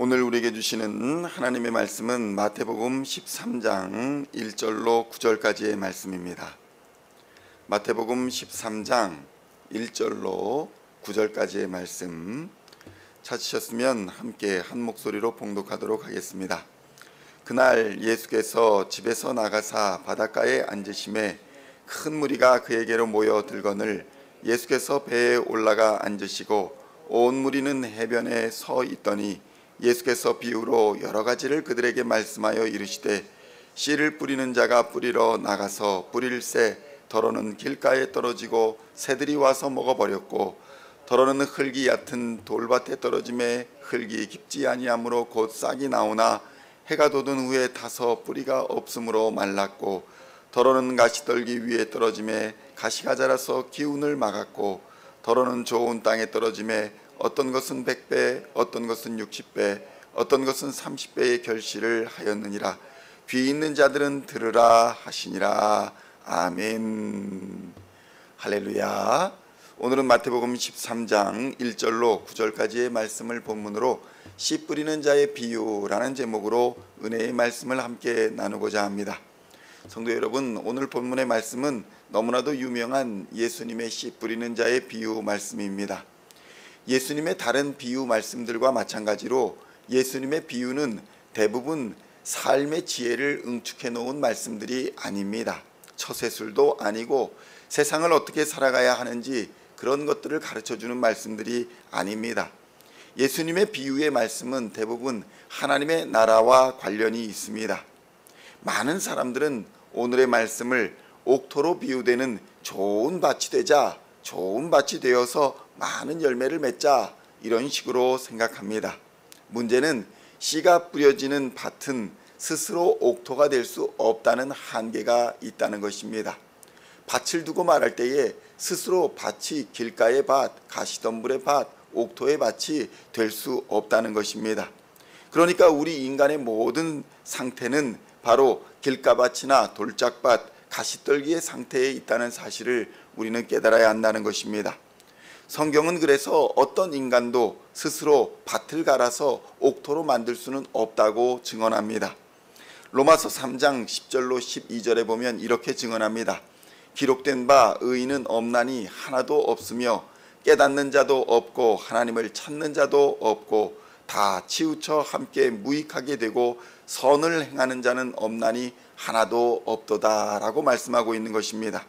오늘 우리에게 주시는 하나님의 말씀은 마태복음 13장 1절로 9절까지의 말씀입니다. 마태복음 13장 1절로 9절까지의 말씀 찾으셨으면 함께 한 목소리로 봉독하도록 하겠습니다. 그날 예수께서 집에서 나가사 바닷가에 앉으심에 큰 무리가 그에게로 모여 들거늘 예수께서 배에 올라가 앉으시고 온 무리는 해변에 서 있더니 예수께서 비유로 여러 가지를 그들에게 말씀하여 이르시되 씨를 뿌리는 자가 뿌리러 나가서 뿌릴새 더러는 길가에 떨어지고 새들이 와서 먹어버렸고 더러는 흙이 얕은 돌밭에 떨어짐에 흙이 깊지 아니하므로 곧 싹이 나오나 해가 돋은 후에 타서 뿌리가 없으므로 말랐고 더러는 가시떨기 위에 떨어짐에 가시가 자라서 기운을 막았고 더러는 좋은 땅에 떨어짐에 어떤 것은 100배, 어떤 것은 60배, 어떤 것은 30배의 결실을 하였느니라. 귀 있는 자들은 들으라 하시니라. 아멘. 할렐루야. 오늘은 마태복음 13장 1절로 9절까지의 말씀을 본문으로 씨 뿌리는 자의 비유라는 제목으로 은혜의 말씀을 함께 나누고자 합니다. 성도 여러분, 오늘 본문의 말씀은 너무나도 유명한 예수님의 씨 뿌리는 자의 비유 말씀입니다. 예수님의 다른 비유 말씀들과 마찬가지로 예수님의 비유는 대부분 삶의 지혜를 응축해 놓은 말씀들이 아닙니다. 처세술도 아니고 세상을 어떻게 살아가야 하는지 그런 것들을 가르쳐주는 말씀들이 아닙니다. 예수님의 비유의 말씀은 대부분 하나님의 나라와 관련이 있습니다. 많은 사람들은 오늘의 말씀을 옥토로 비유되는 좋은 밭이 되자, 좋은 밭이 되어서 많은 열매를 맺자, 이런 식으로 생각합니다. 문제는 씨가 뿌려지는 밭은 스스로 옥토가 될 수 없다는 한계가 있다는 것입니다. 밭을 두고 말할 때에 스스로 밭이 길가의 밭, 가시덤불의 밭, 옥토의 밭이 될 수 없다는 것입니다. 그러니까 우리 인간의 모든 상태는 바로 길가밭이나 돌짝밭, 가시떨기의 상태에 있다는 사실을 우리는 깨달아야 한다는 것입니다. 성경은 그래서 어떤 인간도 스스로 밭을 갈아서 옥토로 만들 수는 없다고 증언합니다. 로마서 3장 10절로 12절에 보면 이렇게 증언합니다. 기록된 바 의인은 없나니 하나도 없으며 깨닫는 자도 없고 하나님을 찾는 자도 없고 다 치우쳐 함께 무익하게 되고 선을 행하는 자는 없나니 하나도 없도다 라고 말씀하고 있는 것입니다.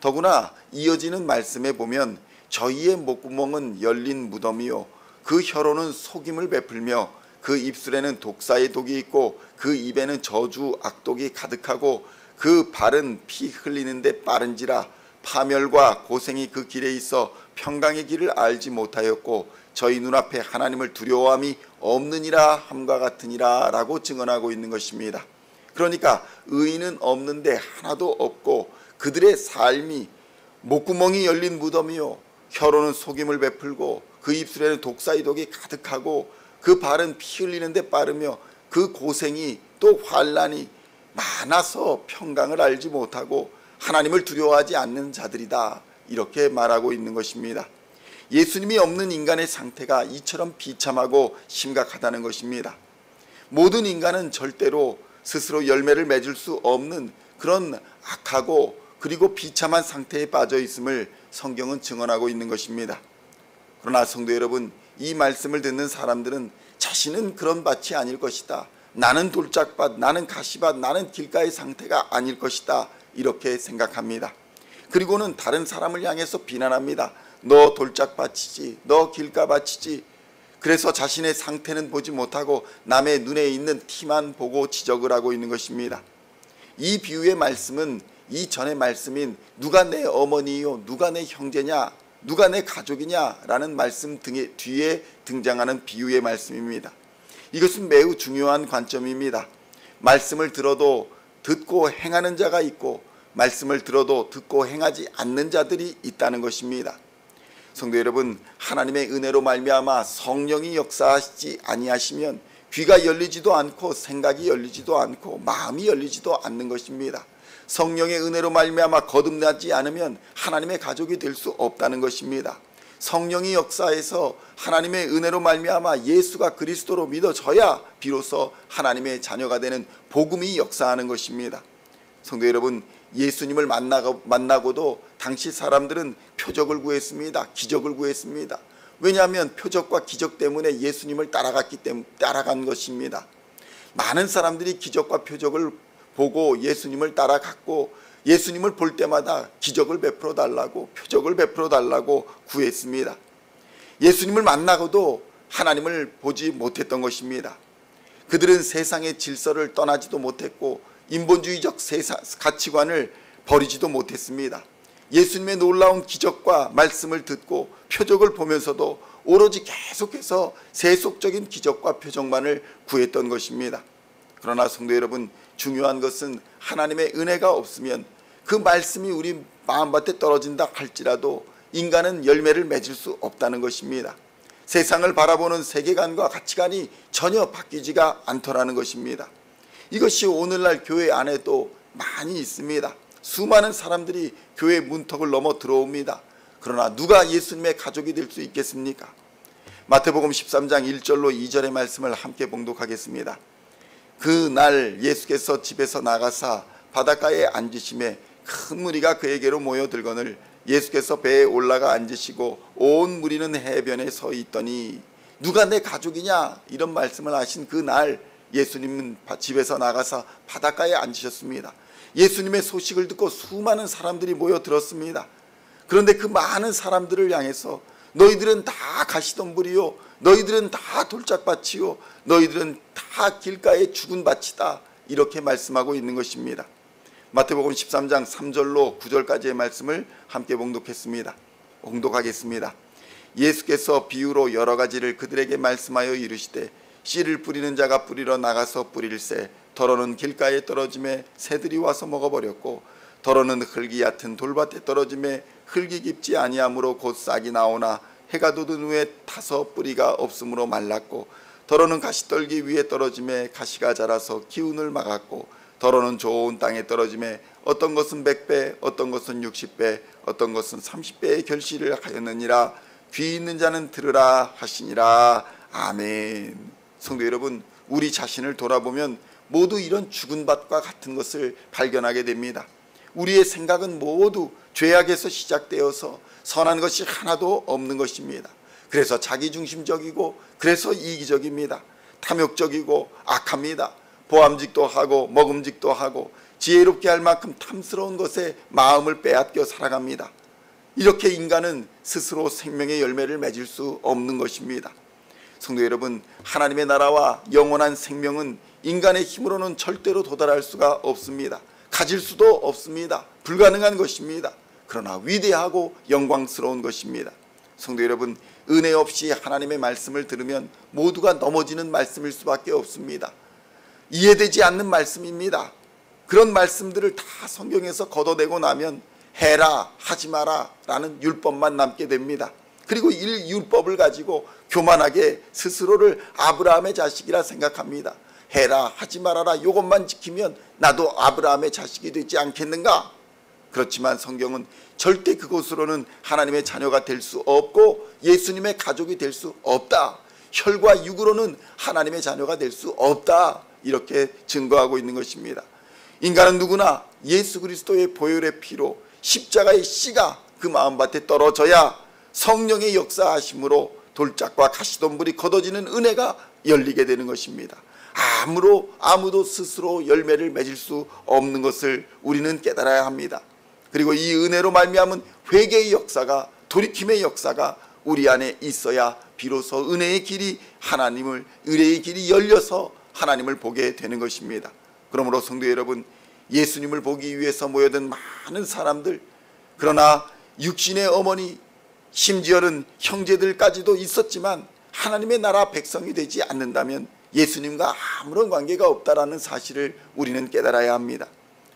더구나 이어지는 말씀에 보면 저희의 목구멍은 열린 무덤이요 그 혀로는 속임을 베풀며 그 입술에는 독사의 독이 있고 그 입에는 저주 악독이 가득하고 그 발은 피 흘리는데 빠른지라 파멸과 고생이 그 길에 있어 평강의 길을 알지 못하였고 저희 눈앞에 하나님을 두려워함이 없느니라 함과 같으니라 라고 증언하고 있는 것입니다. 그러니까 의인은 없는데 하나도 없고 그들의 삶이 목구멍이 열린 무덤이요 혀로는 속임을 베풀고 그 입술에는 독사의 독이 가득하고 그 발은 피 흘리는데 빠르며 그 고생이 또 환난이 많아서 평강을 알지 못하고 하나님을 두려워하지 않는 자들이다, 이렇게 말하고 있는 것입니다. 예수님이 없는 인간의 상태가 이처럼 비참하고 심각하다는 것입니다. 모든 인간은 절대로 스스로 열매를 맺을 수 없는 그런 악하고 그리고 비참한 상태에 빠져 있음을 성경은 증언하고 있는 것입니다. 그러나 성도 여러분, 이 말씀을 듣는 사람들은 자신은 그런 밭이 아닐 것이다, 나는 돌짝밭, 나는 가시밭, 나는 길가의 상태가 아닐 것이다, 이렇게 생각합니다. 그리고는 다른 사람을 향해서 비난합니다. 너 돌짝밭이지, 너 길가밭이지. 그래서 자신의 상태는 보지 못하고 남의 눈에 있는 티만 보고 지적을 하고 있는 것입니다. 이 비유의 말씀은 이전의 말씀인 누가 내 어머니요, 누가 내 형제냐, 누가 내 가족이냐 라는 말씀 뒤에 등장하는 비유의 말씀입니다. 이것은 매우 중요한 관점입니다. 말씀을 들어도 듣고 행하는 자가 있고 말씀을 들어도 듣고 행하지 않는 자들이 있다는 것입니다. 성도 여러분, 하나님의 은혜로 말미암아 성령이 역사하시지 아니하시면 귀가 열리지도 않고 생각이 열리지도 않고 마음이 열리지도 않는 것입니다. 성령의 은혜로 말미암아 거듭나지 않으면 하나님의 가족이 될 수 없다는 것입니다. 성령이 역사해서 하나님의 은혜로 말미암아 예수가 그리스도로 믿어져야 비로소 하나님의 자녀가 되는 복음이 역사하는 것입니다. 성도 여러분, 예수님을 만나고도 당시 사람들은 표적을 구했습니다. 기적을 구했습니다. 왜냐하면 표적과 기적 때문에 예수님을 따라간 것입니다. 많은 사람들이 기적과 표적을 보고 예수님을 따라갔고, 예수님을 볼 때마다 기적을 베풀어 달라고, 표적을 베풀어 달라고 구했습니다. 예수님을 만나고도 하나님을 보지 못했던 것입니다. 그들은 세상의 질서를 떠나지도 못했고 인본주의적 가치관을 버리지도 못했습니다. 예수님의 놀라운 기적과 말씀을 듣고 표적을 보면서도 오로지 계속해서 세속적인 기적과 표적만을 구했던 것입니다. 그러나 성도 여러분, 중요한 것은 하나님의 은혜가 없으면 그 말씀이 우리 마음밭에 떨어진다 할지라도 인간은 열매를 맺을 수 없다는 것입니다. 세상을 바라보는 세계관과 가치관이 전혀 바뀌지가 않더라는 것입니다. 이것이 오늘날 교회 안에도 많이 있습니다. 수많은 사람들이 교회 문턱을 넘어 들어옵니다. 그러나 누가 예수님의 가족이 될 수 있겠습니까? 마태복음 13장 1절로 2절의 말씀을 함께 봉독하겠습니다. 그날 예수께서 집에서 나가사 바닷가에 앉으심에 큰 무리가 그에게로 모여들거늘 예수께서 배에 올라가 앉으시고 온 무리는 해변에 서 있더니 누가 내 가족이냐, 이런 말씀을 하신 그날 예수님은 집에서 나가서 바닷가에 앉으셨습니다. 예수님의 소식을 듣고 수많은 사람들이 모여들었습니다. 그런데 그 많은 사람들을 향해서 너희들은 다 가시덤불이요, 너희들은 다 돌짝밭이요, 너희들은 다 길가에 죽은 밭이다, 이렇게 말씀하고 있는 것입니다. 마태복음 13장 3절로 9절까지의 말씀을 함께 봉독하겠습니다. 예수께서 비유로 여러 가지를 그들에게 말씀하여 이르시되 씨를 뿌리는 자가 뿌리러 나가서 뿌릴새 더러는 길가에 떨어짐에 새들이 와서 먹어버렸고, 더러는 흙이 얕은 돌밭에 떨어짐에 흙이 깊지 아니하므로 곧 싹이 나오나 해가 돋은 후에 타서 뿌리가 없으므로 말랐고, 더러는 가시떨기 위에 떨어짐에 가시가 자라서 기운을 막았고, 더러는 좋은 땅에 떨어짐에 어떤 것은 100배, 어떤 것은 60배, 어떤 것은 30배의 결실을 하였느니라. 귀 있는 자는 들으라 하시니라. 아멘. 성도 여러분, 우리 자신을 돌아보면 모두 이런 죽은 밭과 같은 것을 발견하게 됩니다. 우리의 생각은 모두 죄악에서 시작되어서 선한 것이 하나도 없는 것입니다. 그래서 자기중심적이고, 그래서 이기적입니다. 탐욕적이고 악합니다. 보암직도 하고 먹음직도 하고 지혜롭게 할 만큼 탐스러운 것에 마음을 빼앗겨 살아갑니다. 이렇게 인간은 스스로 생명의 열매를 맺을 수 없는 것입니다. 성도 여러분, 하나님의 나라와 영원한 생명은 인간의 힘으로는 절대로 도달할 수가 없습니다. 가질 수도 없습니다. 불가능한 것입니다. 그러나 위대하고 영광스러운 것입니다. 성도 여러분, 은혜 없이 하나님의 말씀을 들으면 모두가 넘어지는 말씀일 수밖에 없습니다. 이해되지 않는 말씀입니다. 그런 말씀들을 다 성경에서 걷어내고 나면 해라 하지 마라 라는 율법만 남게 됩니다. 그리고 이 율법을 가지고 교만하게 스스로를 아브라함의 자식이라 생각합니다. 해라 하지 말아라, 이것만 지키면 나도 아브라함의 자식이 되지 않겠는가? 그렇지만 성경은 절대 그것으로는 하나님의 자녀가 될 수 없고 예수님의 가족이 될 수 없다, 혈과 육으로는 하나님의 자녀가 될 수 없다, 이렇게 증거하고 있는 것입니다. 인간은 누구나 예수 그리스도의 보혈의 피로 십자가의 씨가 그 마음밭에 떨어져야 성령의 역사하심으로 돌짝과 가시덤불이 걷어지는 은혜가 열리게 되는 것입니다. 아무도 스스로 열매를 맺을 수 없는 것을 우리는 깨달아야 합니다. 그리고 이 은혜로 말미암은 회개의 역사가, 돌이킴의 역사가 우리 안에 있어야 비로소 은혜의 길이 열려서 하나님을 보게 되는 것입니다. 그러므로 성도 여러분, 예수님을 보기 위해서 모여든 많은 사람들, 그러나 육신의 어머니, 심지어는 형제들까지도 있었지만 하나님의 나라 백성이 되지 않는다면 예수님과 아무런 관계가 없다라는 사실을 우리는 깨달아야 합니다.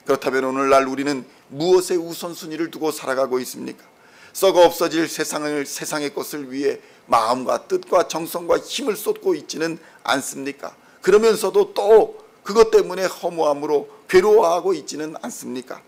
그렇다면 오늘날 우리는 무엇에 우선순위를 두고 살아가고 있습니까? 썩어 없어질 세상의 것을 위해 마음과 뜻과 정성과 힘을 쏟고 있지는 않습니까? 그러면서도 또 그것 때문에 허무함으로 괴로워하고 있지는 않습니까?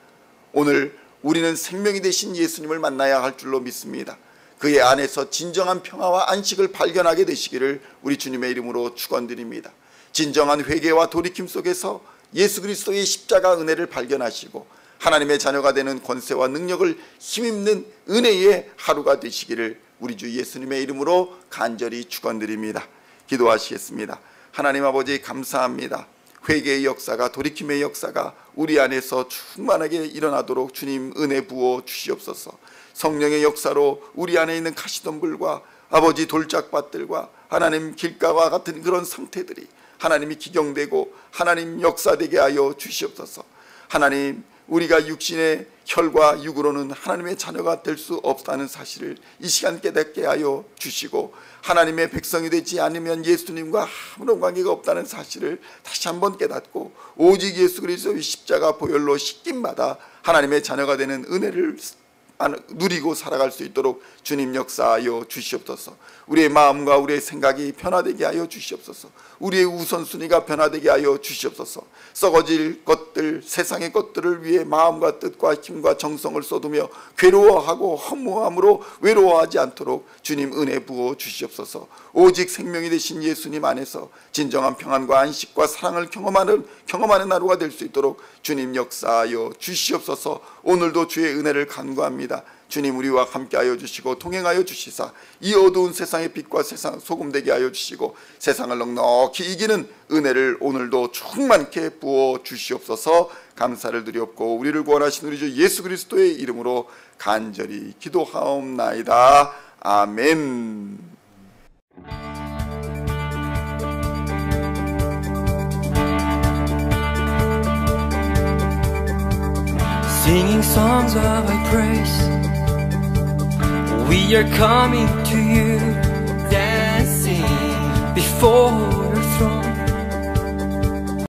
오늘 우리는 생명이 되신 예수님을 만나야 할 줄로 믿습니다. 그 그의 안에서 진정한 평화와 안식을 발견하게 되시기를 우리 주님의 이름으로 축원드립니다. 진정한 회개와 돌이킴 속에서 예수 그리스도의 십자가 은혜를 발견하시고 하나님의 자녀가 되는 권세와 능력을 힘입는 은혜의 하루가 되시기를 우리 주 예수님의 이름으로 간절히 축원드립니다. 기도하시겠습니다. 하나님 아버지 감사합니다. 회개의 역사가, 돌이킴의 역사가 우리 안에서 충만하게 일어나도록 주님 은혜 부어 주시옵소서. 성령의 역사로 우리 안에 있는 가시덤불과 아버지 돌짝밭들과 하나님 길가와 같은 그런 상태들이 하나님이 기경되고 하나님 역사되게 하여 주시옵소서. 하나님, 우리가 육신의 혈과 육으로는 하나님의 자녀가 될 수 없다는 사실을 이 시간 깨닫게 하여 주시고, 하나님의 백성이 되지 않으면 예수님과 아무런 관계가 없다는 사실을 다시 한번 깨닫고, 오직 예수 그리스도의 십자가 보혈로 씻김마다 하나님의 자녀가 되는 은혜를 누리고 살아갈 수 있도록 주님 역사하여 주시옵소서. 우리의 마음과 우리의 생각이 변화되게 하여 주시옵소서. 우리의 우선순위가 변화되게 하여 주시옵소서. 썩어질 것들, 세상의 것들을 위해 마음과 뜻과 힘과 정성을 쏟으며 괴로워하고 허무함으로 외로워하지 않도록 주님 은혜 부어 주시옵소서. 오직 생명이 되신 예수님 안에서 진정한 평안과 안식과 사랑을 경험하는 하루가 될 수 있도록 주님 역사하여 주시옵소서. 오늘도 주의 은혜를 간구합니다. 주님, 우리와 함께하여 주시고 동행하여 주시사 이 어두운 세상의 빛과 세상 소금 되게 하여 주시고 세상을 넉넉히 이기는 은혜를 오늘도 충만케 부어 주시옵소서. 감사를 드리옵고 우리를 구원하신 우리 주 예수 그리스도의 이름으로 간절히 기도하옵나이다. 아멘. Singing songs of thy praise, we are coming to you, dancing before your throne.